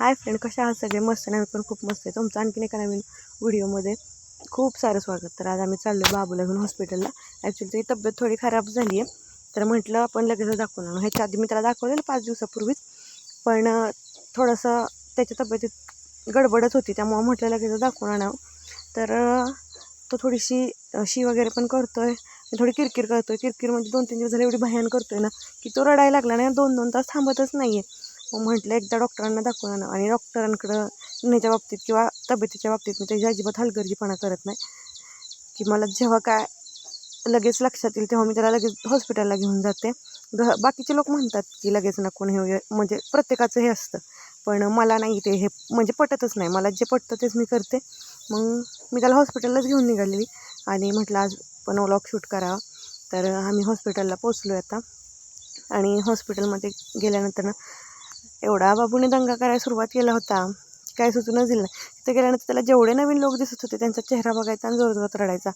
Hi friend, कशा आहात सगळे? मस्त ना? मी पण खूप मस्त आहे. तुमचं आणखीन एका नवीन व्हिडिओमध्ये खूप सारं स्वागत. तर आज आम्ही चाललो आहे बाबूला घेऊन हॉस्पिटलला. ॲक्च्युली त्याची तब्येत थोडी खराब झाली आहे, तर म्हटलं आपण लगेच दाखवून आणू. ह्याच्या आधी मी त्याला दाखवलेलं 5 दिवसापूर्वीच, पण थोडंसं त्याच्या तब्येतीत गडबडच होती, त्यामुळं म्हटलं लगेच दाखवून आणावं. तर तो थोडीशी शी वगैरे पण करतो आहे, थोडी किरकिर करतो आहे. किरकिर म्हणजे 2-3 दिवस झाले एवढी भयान करतो आहे ना, की तो रडायला लागला नाही. 2-2 तास थांबतच नाही आहे. मग म्हटलं एकदा डॉक्टरांना दाखवून आणा. आणि डॉक्टरांकडं नेण्याच्या बाबतीत किंवा तब्येतीच्या बाबतीत मी त्याची अजिबात हलगर्जीपणा करत नाही, की मला जेव्हा काय लगेच लक्षात येईल तेव्हा मी त्याला लगेच हॉस्पिटलला घेऊन जाते. बाकीचे लोक म्हणतात की लगेच नको हे, म्हणजे प्रत्येकाचं हे असतं, पण मला नाही ते हे म्हणजे पटतच नाही. मला जे पटतं तेच मी करते. मग मी त्याला हॉस्पिटललाच घेऊन निघालेली आणि म्हटलं आज पण व्लॉग शूट करावा. तर आम्ही हॉस्पिटलला पोचलो आहे आता. आणि हॉस्पिटलमध्ये गेल्यानंतर ना एवढा बाबूने दंगा करायला सुरुवात केला होता, काय सुचूनच दिलं नाही. तिथे गेल्यानंतर त्याला जेवढे नवीन लोक दिसत होते त्यांचा चेहरा बघायचा आणि जोरजोरात रडायचा.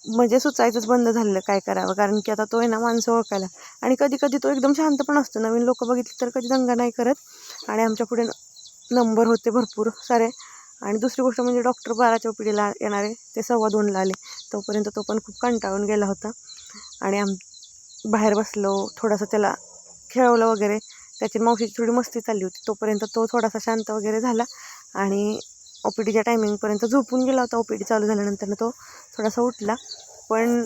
म्हणजे सुचायचंच बंद झालेलं काय करावं, कारण की आता तो आहे ना माणसं ओळखायला. आणि कधी कधी तो एकदम शांत पण असतो. नवीन लोक बघितली तर कधी दंगा नाही करत. आणि आमच्या पुढे नंबर होते भरपूर सारे. आणि दुसरी गोष्ट म्हणजे डॉक्टर 12च्या OPDला येणारे, ते 1:15ला आले. तोपर्यंत तो पण खूप कंटाळून गेला होता. आणि बाहेर बसलो, थोडंसं त्याला खेळवलं वगैरे. त्याची मावशीची थोडी मस्ती चालली होती, तोपर्यंत तो थोडासा शांत वगैरे झाला. आणि OPDच्या टायमिंगपर्यंत झोपून गेला होता. OPD चालू झाल्यानंतर तो थोडासा उठला, पण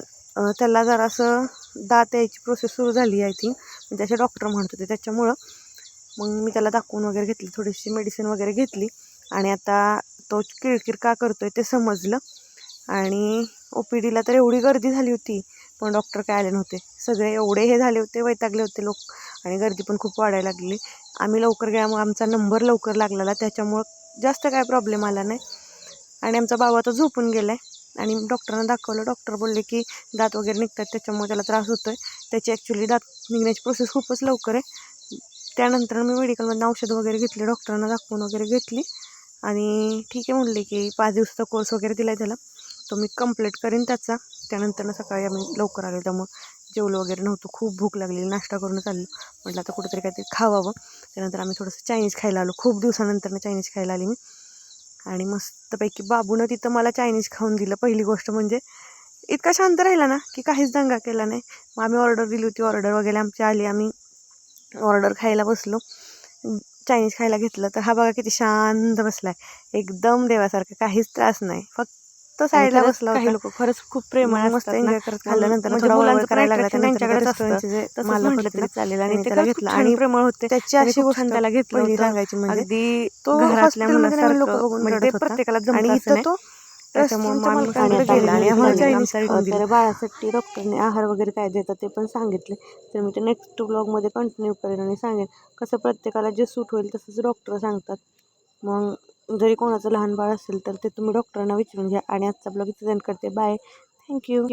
त्याला जरासं दात यायची प्रोसेस सुरू झाली आय थिंक, म्हणजे असे डॉक्टर म्हणत होते. त्याच्यामुळं मग मी त्याला दाखवून वगैरे घेतली, थोडीशी मेडिसिन वगैरे घेतली. आणि आता तो किरकिर का करतोय ते समजलं. आणि OPDला तर एवढी गर्दी झाली होती, पण डॉक्टर काय आले नव्हते. सगळे एवढे हे झाले होते, वैतागले होते लोक. आणि गर्दी पण खूप वाढायला लागली. आम्ही लवकर गेल्यामुळे आमचा नंबर लवकर लागलेला, त्याच्यामुळं जास्त काय प्रॉब्लेम आला नाही. आणि आमचा बाबा तर झोपून गेला आहे. आणि डॉक्टरांना दाखवलं. डॉक्टर बोलले की दात वगैरे निघतात, त्याच्यामुळे त्याला त्रास होतो आहे. त्याची ॲक्च्युली दात निघण्याची प्रोसेस खूपच लवकर आहे. त्यानंतर मी मेडिकलमधून औषधं वगैरे घेतली, डॉक्टरांना दाखवून वगैरे घेतली. आणि ठीक आहे म्हणले की 5 दिवसाचा कोर्स वगैरे दिला आहे त्याला, तो मी कंप्लीट करीन त्याचा. त्यानंतर सकाळी आम्ही लवकर आलो, त्यामुळं जेवलो वगैरे नव्हतं. खूप भूक लागलेली, नाश्ता करूनच आलो. म्हटलं आता कुठेतरी काहीतरी खावावं. त्यानंतर आम्ही थोडंसं चायनीज खायला आलो. खूप दिवसानंतर चायनीज खायला आली मी. आणि मस्तपैकी बाबूनं तिथं मला चायनीज खाऊन दिलं. पहिली गोष्ट म्हणजे इतका शांत राहिला ना की काहीच दंगा केला नाही. मग आम्ही ऑर्डर दिली होती, ऑर्डर वगैरे आमची आली. आम्ही ऑर्डर खायला बसलो, चायनीज खायला घेतलं. तर हा बघा किती शांत बसलाय, एकदम देवासारखं, काहीच त्रास नाही. फक्त साईडला बसला होता. काही लोक खरंच खूप प्रेमळ मस्त एन्जॉय करत खाल्ल्यानंतर म्हणजे मुलांचं करायला लागला. त्यांच्याकडेच असतं, तसंच म्हटलं तरी चालेल. आणि त्याला घेतलं आणि प्रेमळ होते. त्याची अशी गोष्ट त्याला घेतलं पहिली सांगायची म्हणजे अगदी तो हॉस्पिटलमध्ये नवीन लोक बघून रडत होता. प्रत्येकाला जमत असं नाही, त्याच्यामुळे मालकांकडे गेला आणि आम्हाला चायनीज खाऊन दिलं. तर बाळासाठी डॉक्टरने आहार वगैरे काय देतात ते पण सांगितले. तर मी ते नेक्स्ट ब्लॉगमध्ये कंटिन्यू करेन आणि सांगेन कसं प्रत्येकाला जे सूट होईल तसंच डॉक्टर सांगतात. मग जरी कोणाचं लहान बाळ असेल तर ते तुम्ही डॉक्टरांना विचारून घ्या. आणि आजचा ब्लॉग इथे सेंड करते. Bye, thank you.